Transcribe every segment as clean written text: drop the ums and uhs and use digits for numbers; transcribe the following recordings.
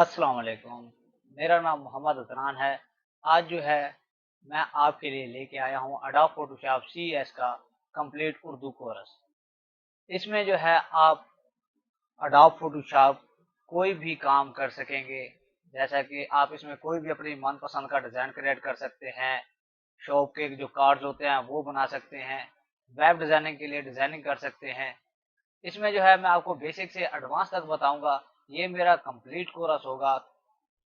अस्सलाम वालेकुम। मेरा नाम मोहम्मद अदनान है। आज जो है मैं आपके लिए लेके आया हूँ एडोब फोटोशॉप सीएस का कंप्लीट उर्दू कोर्स। इसमें जो है आप एडोब फोटोशॉप कोई भी काम कर सकेंगे। जैसा कि आप इसमें कोई भी अपनी मनपसंद का डिज़ाइन क्रिएट कर सकते हैं। शॉप के जो कार्ड्स होते हैं वो बना सकते हैं। वेब डिज़ाइनिंग के लिए डिज़ाइनिंग कर सकते हैं। इसमें जो है मैं आपको बेसिक से एडवांस तक बताऊंगा। ये मेरा कंप्लीट कोर्स होगा।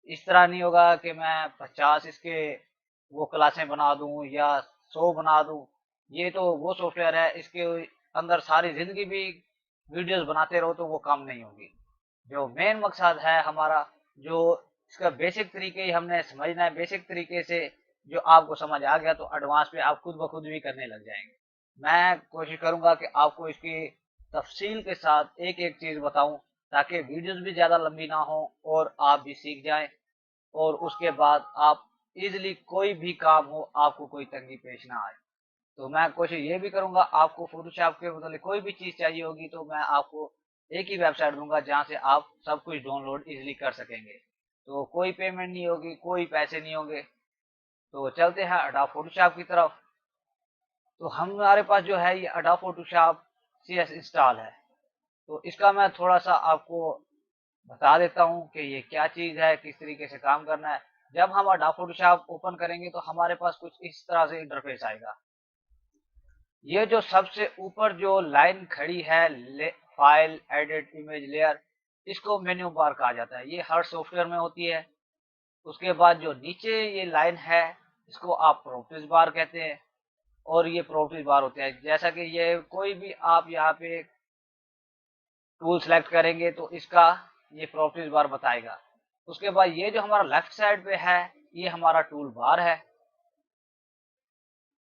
इस तरह नहीं होगा कि मैं 50 इसके वो क्लासें बना दूं या 100 बना दूं। ये तो वो सॉफ्टवेयर है, इसके अंदर सारी जिंदगी भी वीडियोस बनाते रहो तो वो काम नहीं होगी। जो मेन मकसद है हमारा, जो इसका बेसिक तरीके ही हमने समझना है। बेसिक तरीके से जो आपको समझ आ गया तो एडवांस पे आप खुद ब खुद भी करने लग जाएंगे। मैं कोशिश करूंगा कि आपको इसकी तफसील के साथ एक एक चीज बताऊं, ताकि वीडियोस भी ज़्यादा लंबी ना हो और आप भी सीख जाएं। और उसके बाद आप इजीली कोई भी काम हो, आपको कोई तंगी पेश ना आए। तो मैं कोशिश ये भी करूंगा, आपको फोटोशॉप के मतलब कोई भी चीज़ चाहिए होगी तो मैं आपको एक ही वेबसाइट दूंगा जहां से आप सब कुछ डाउनलोड इजीली कर सकेंगे। तो कोई पेमेंट नहीं होगी, कोई पैसे नहीं होंगे। तो चलते हैं अडोब फोटोशॉप की तरफ। तो हमारे पास जो है ये अडोब फोटोशॉप सीएस इंस्टॉल है। तो इसका मैं थोड़ा सा आपको बता देता हूँ कि ये क्या चीज़ है, किस तरीके से काम करना है। जब हम अडोब फोटोशॉप ओपन करेंगे तो हमारे पास कुछ इस तरह से इंटरफेस आएगा। ये जो सबसे ऊपर जो लाइन खड़ी है, फाइल एडिट इमेज लेयर, इसको मेन्यू बार कहा जाता है। ये हर सॉफ्टवेयर में होती है। उसके बाद जो नीचे ये लाइन है, इसको आप प्रॉपर्टीज बार कहते हैं। और ये प्रॉपर्टीज बार होते हैं, जैसा कि ये कोई भी आप यहाँ पे टूल सेलेक्ट करेंगे तो इसका ये प्रॉपर्टीज बार बताएगा। उसके बाद ये जो हमारा लेफ्ट साइड पे है, ये हमारा टूल बार है।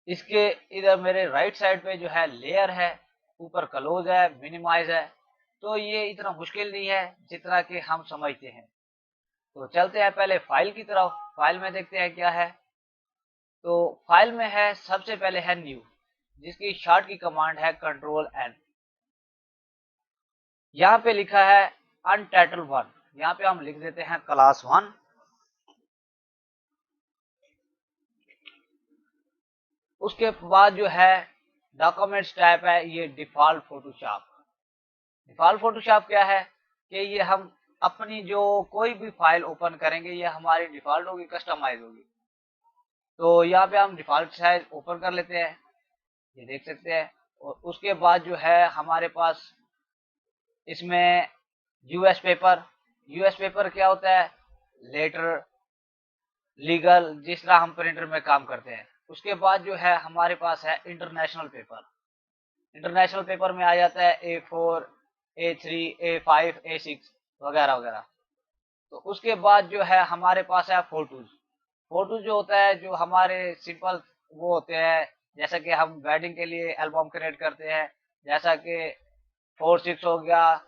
इसके इधर मेरे राइट साइड पे जो है लेयर है, ऊपर क्लोज है, मिनिमाइज है। तो ये इतना मुश्किल नहीं है जितना कि हम समझते हैं। तो चलते हैं पहले फाइल की तरफ। फाइल में देखते हैं क्या है। तो फाइल में है, सबसे पहले है न्यू, जिसकी शॉर्ट की कमांड है कंट्रोल N। यहाँ पे लिखा है अनटाइटल 1। यहाँ पे हम लिख देते हैं क्लास 1। उसके बाद जो है डॉक्यूमेंट्स टाइप है, ये डिफॉल्ट फोटोशॉप। डिफॉल्ट फोटोशॉप क्या है कि ये हम अपनी जो कोई भी फाइल ओपन करेंगे ये हमारी डिफॉल्ट होगी, कस्टमाइज होगी। तो यहाँ पे हम डिफॉल्ट साइज ओपन कर लेते हैं, ये देख सकते हैं। और उसके बाद जो है हमारे पास इसमें यूएस पेपर क्या होता है, लेटर, लीगल, जिस तरह हम प्रिंटर में काम करते हैं। उसके बाद जो है हमारे पास है इंटरनेशनल पेपर। इंटरनेशनल पेपर में आ जाता है A4, A3, A5, A6 वगैरह वगैरह। तो उसके बाद जो है हमारे पास है फोटोज। फोटोज जो होता है, जो हमारे सिंपल वो होते हैं, जैसा कि हम वेडिंग के लिए एल्बम क्रिएट करते हैं, जैसा कि 4:6 हो गया,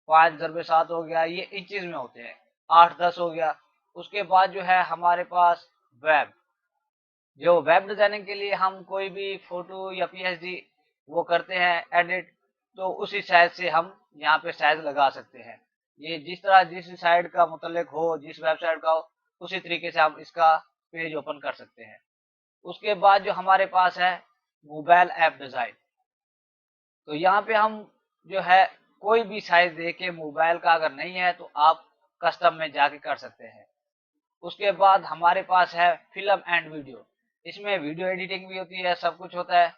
5:7 हो गया, ये इंचज में होते हैं। 8:10 हो गया। उसके बाद जो है हमारे पास वेब, जो वेब डिजाइनिंग के लिए हम कोई भी फोटो या पीएसडी वो करते हैं एडिट, तो उसी साइज से हम यहाँ पे साइज लगा सकते हैं। ये जिस तरह जिस साइड का मुतल्लिक हो, जिस वेबसाइट का हो, उसी तरीके से हम इसका पेज ओपन कर सकते हैं। उसके बाद जो हमारे पास है मोबाइल ऐप डिजाइन। तो यहाँ पे हम जो है कोई भी साइज दे के, मोबाइल का अगर नहीं है तो आप कस्टम में जाके कर सकते हैं। उसके बाद हमारे पास है फिल्म एंड वीडियो। इसमें वीडियो एडिटिंग भी होती है, सब कुछ होता है।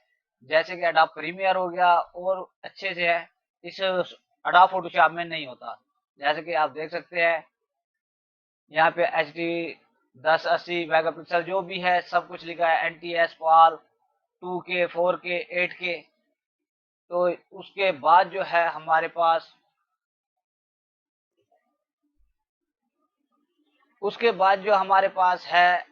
जैसे कि अडोब प्रीमियर हो गया, और अच्छे से है। इस अडोब फोटोशॉप में नहीं होता। जैसे कि आप देख सकते हैं यहाँ पे HD 1080 मेगापिक्सल जो भी है सब कुछ लिखा है। NTS PAL 2K 4K 8K। तो उसके बाद जो है हमारे पास, है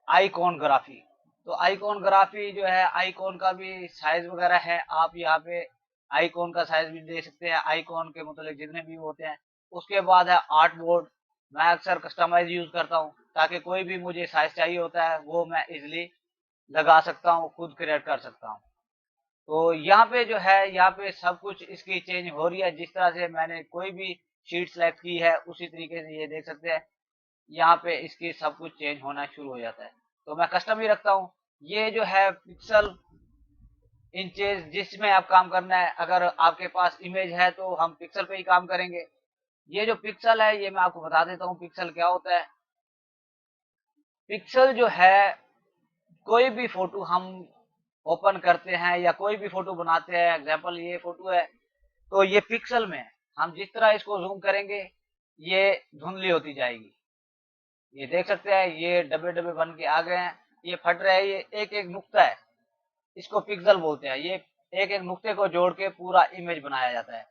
आइकॉनग्राफी। तो आइकॉनग्राफी जो है, आइकॉन का भी साइज वगैरह है। आप यहाँ पे आइकॉन का साइज भी दे सकते हैं, आइकॉन के मतलब जितने भी होते हैं। उसके बाद है आर्ट बोर्ड। मैं अक्सर कस्टमाइज यूज करता हूँ, ताकि कोई भी मुझे साइज चाहिए होता है वो मैं इजिली लगा सकता हूँ, खुद क्रिएट कर सकता हूँ। तो यहाँ पे जो है, यहाँ पे सब कुछ इसकी चेंज हो रही है। जिस तरह से मैंने कोई भी शीट सेलेक्ट की है उसी तरीके से ये देख सकते हैं यहाँ पे इसकी सब कुछ चेंज होना शुरू हो जाता है। तो मैं कस्टम ही रखता हूँ। ये जो है पिक्सल इंचेस जिसमें आप काम करना है, अगर आपके पास इमेज है तो हम पिक्सल पे ही काम करेंगे। ये जो पिक्सल है ये मैं आपको बता देता हूँ पिक्सल क्या होता है। पिक्सल जो है कोई भी फोटो हम ओपन करते हैं या कोई भी फोटो बनाते हैं, एग्जांपल ये फोटो है तो ये पिक्सल में है। हम जिस तरह इसको जूम करेंगे ये धुंधली होती जाएगी। ये देख सकते हैं ये डब्बे डब्बे बन के आ गए हैं, ये फट रहे हैं, ये एक एक नुक्ता है, इसको पिक्सल बोलते हैं। ये एक एक नुक्ते को जोड़ के पूरा इमेज बनाया जाता है।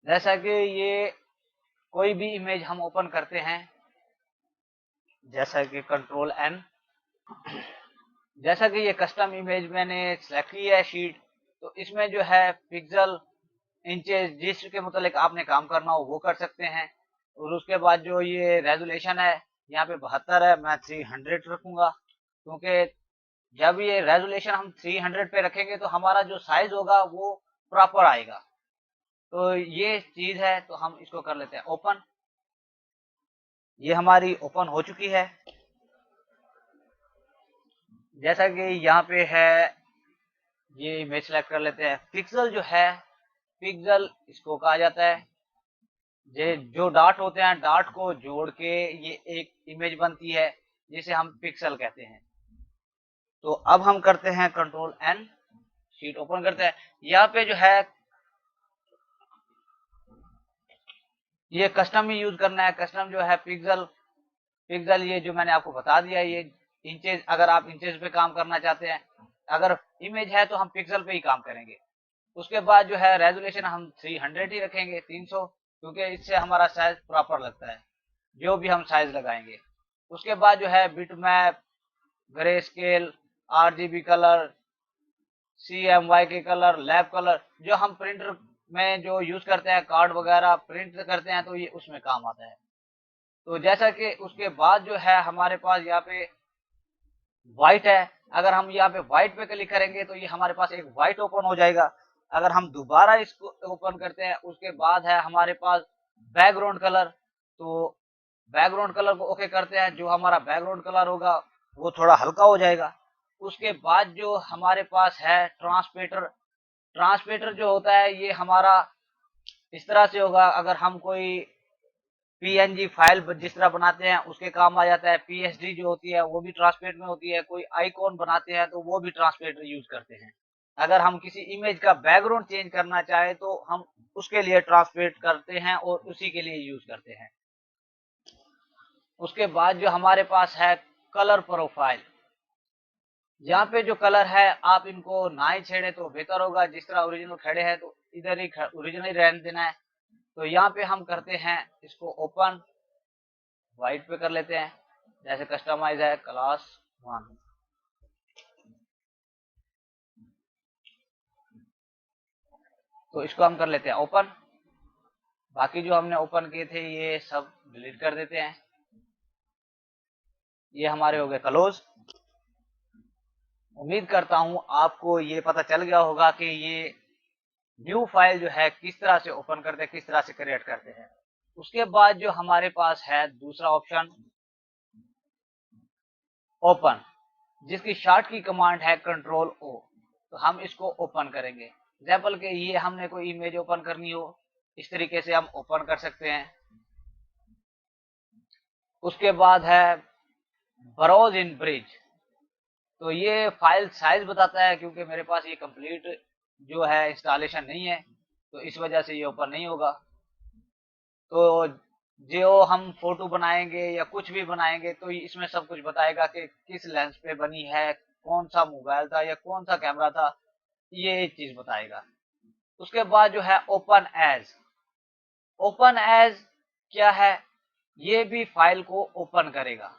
जैसा कि ये कोई भी इमेज हम ओपन करते हैं, जैसा कि कंट्रोल एन, जैसा कि ये कस्टम इमेज मैंने सेलेक्ट की है शीट, तो इसमें जो है पिक्सल इंचेस जिसके मतलब आपने काम करना हो वो कर सकते हैं। और उसके बाद जो ये रेजोल्यूशन है यहाँ पे 72 है, मैं 300 रखूंगा, क्योंकि जब ये रेजोल्यूशन हम 300 पे रखेंगे तो हमारा जो साइज होगा वो प्रॉपर आएगा। तो ये चीज है, तो हम इसको कर लेते हैं ओपन। ये हमारी ओपन हो चुकी है। जैसा कि यहाँ पे है ये इमेज सेलेक्ट कर लेते हैं। पिक्सल जो है, पिक्सल इसको कहा जाता है, ये जो डॉट होते हैं डॉट को जोड़ के ये एक इमेज बनती है जिसे हम पिक्सल कहते हैं। तो अब हम करते हैं कंट्रोल एन, शीट ओपन करते हैं। यहाँ पे जो है ये कस्टम ही यूज करना है। कस्टम जो है पिक्सल, पिक्सल ये जो मैंने आपको बता दिया, ये इंचेस, अगर आप इंचेस पे काम करना चाहते हैं, अगर इमेज है तो हम पिक्सल पे ही काम करेंगे। उसके बाद जो है रेजोल्यूशन हम 300 ही रखेंगे, 300, क्योंकि इससे हमारा साइज प्रॉपर लगता है जो भी हम साइज लगाएंगे। उसके बाद जो है bit map, grey scale, RGB colour, CMYK के कलर, लैब कलर, जो हम प्रिंटर में जो यूज करते हैं, कार्ड वगैरह प्रिंट करते हैं तो ये उसमें काम आता है। तो जैसा कि उसके बाद जो है हमारे पास यहाँ पे व्हाइट है, अगर हम यहाँ पे व्हाइट पे क्लिक करेंगे तो ये हमारे पास एक व्हाइट ओपन हो जाएगा। अगर हम दोबारा इसको ओपन करते हैं उसके बाद है हमारे पास बैकग्राउंड कलर, तो बैकग्राउंड कलर को ओके करते हैं, जो हमारा बैकग्राउंड कलर होगा वो थोड़ा हल्का हो जाएगा। उसके बाद जो हमारे पास है ट्रांसपेटर, ट्रांसपेटर जो होता है ये हमारा इस तरह से होगा, अगर हम कोई PNG फाइल जिस तरह बनाते हैं उसके काम आ जाता है। PSD जो होती है वो भी ट्रांसपेरेंट में होती है। कोई आइकॉन बनाते हैं तो वो भी ट्रांसपेरेंट यूज करते हैं। अगर हम किसी इमेज का बैकग्राउंड चेंज करना चाहे तो हम उसके लिए ट्रांसपेरेंट करते हैं और उसी के लिए यूज करते हैं। उसके बाद जो हमारे पास है कलर प्रोफाइल, यहाँ पे जो कलर है आप इनको ना ही छेड़े तो बेहतर होगा। जिस तरह ओरिजिनल खड़े हैं तो इधर ही ओरिजिनल ही रहने देना है। तो यहाँ पे हम करते हैं इसको ओपन, व्हाइट पे कर लेते हैं, जैसे कस्टमाइज है क्लास 1। तो इसको हम कर लेते हैं ओपन। बाकी जो हमने ओपन किए थे ये सब डिलीट कर देते हैं। ये हमारे हो गए क्लोज। उम्मीद करता हूं आपको ये पता चल गया होगा कि ये न्यू फाइल जो है किस तरह से ओपन करते हैं, किस तरह से क्रिएट करते हैं। उसके बाद जो हमारे पास है दूसरा ऑप्शन ओपन, जिसकी शॉर्ट की कमांड है कंट्रोल O। तो हम इसको ओपन करेंगे। एग्जाम्पल के ये हमने कोई इमेज ओपन करनी हो, इस तरीके से हम ओपन कर सकते हैं। उसके बाद है ब्राउज इन ब्रिज, तो ये फाइल साइज बताता है, क्योंकि मेरे पास ये कंप्लीट जो है इंस्टॉलेशन नहीं है तो इस वजह से ये ओपन नहीं होगा। तो जो हम फोटो बनाएंगे या कुछ भी बनाएंगे तो इसमें सब कुछ बताएगा कि किस लेंस पे बनी है, कौन सा मोबाइल था या कौन सा कैमरा था, ये चीज बताएगा। उसके बाद जो है ओपन एज, ओपन एज क्या है, ये भी फाइल को ओपन करेगा।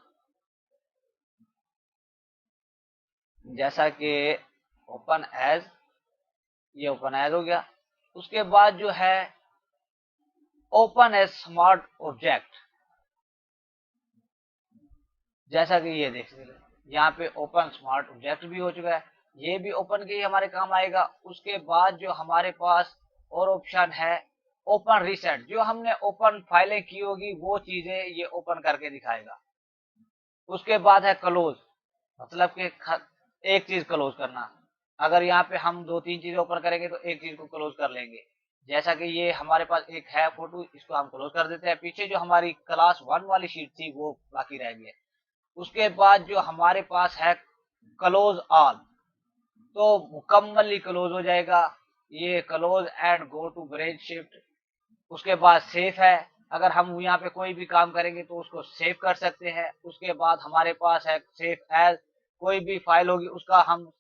जैसा कि ओपन एज, ये ओपन एज हो गया। उसके बाद जो है ओपन एज स्मार्ट ऑब्जेक्ट, जैसा कि ये देख सकते हैं यहाँ पे ओपन स्मार्ट ऑब्जेक्ट भी हो चुका है, ये भी ओपन के ही हमारे काम आएगा। उसके बाद जो हमारे पास और ऑप्शन है ओपन रीसेट। जो हमने ओपन फाइलें की होगी वो चीजें ये ओपन करके दिखाएगा। उसके बाद है क्लोज, मतलब कि एक चीज क्लोज करना। अगर यहाँ पे हम 2-3 चीजें ओपन करेंगे तो एक चीज को क्लोज कर लेंगे। जैसा कि ये हमारे पास एक है फोटो, इसको हम क्लोज कर देते हैं। पीछे जो हमारी क्लास 1 वाली शीट थी वो बाकी रह गई है। उसके बाद जो हमारे पास है क्लोज ऑल, तो मुकम्मली क्लोज हो जाएगा ये। Close and go to break shift. उसके बाद सेफ है, अगर हम यहाँ पे कोई भी काम करेंगे तो उसको सेव कर सकते हैं। उसके बाद हमारे पास है सेफ एज, कोई भी फाइल होगी उसका हम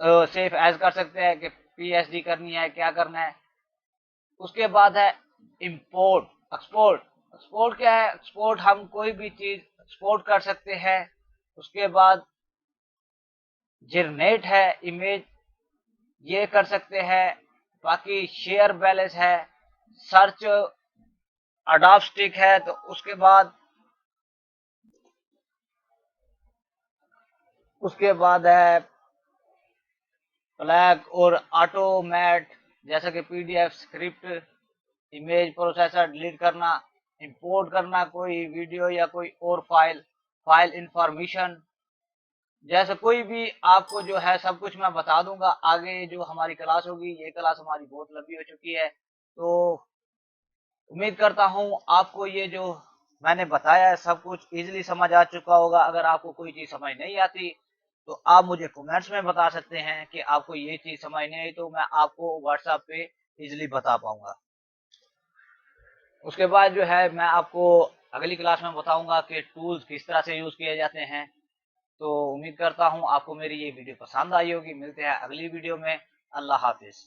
सेफ एज कर सकते हैं कि पीएसडी करनी है, क्या करना है। उसके बाद है इंपोर्ट एक्सपोर्ट। एक्सपोर्ट क्या है? एक्सपोर्ट हम कोई भी चीज एक्सपोर्ट कर सकते हैं। उसके बाद जनरेट है इमेज, ये कर सकते हैं। बाकी शेयर बैलेंस है, सर्च अडोब स्टिक है। तो उसके बाद है फ्लैग और ऑटोमेट, जैसा कि PDF script, image processor delete करना, इंपोर्ट करना कोई वीडियो या कोई और फाइल इंफॉर्मेशन। जैसे कोई भी आपको जो है सब कुछ मैं बता दूंगा आगे जो हमारी क्लास होगी। ये क्लास हमारी बहुत लंबी हो चुकी है, तो उम्मीद करता हूँ आपको ये जो मैंने बताया है सब कुछ इजीली समझ आ चुका होगा। अगर आपको कोई चीज समझ नहीं आती तो आप मुझे कमेंट्स में बता सकते हैं कि आपको ये चीज समझ नहीं आई, तो मैं आपको व्हाट्सएप पे इजीली बता पाऊंगा। उसके बाद जो है मैं आपको अगली क्लास में बताऊंगा कि टूल्स किस तरह से यूज किए जाते हैं। तो उम्मीद करता हूँ आपको मेरी ये वीडियो पसंद आई होगी। मिलते हैं अगली वीडियो में। अल्लाह हाफिज।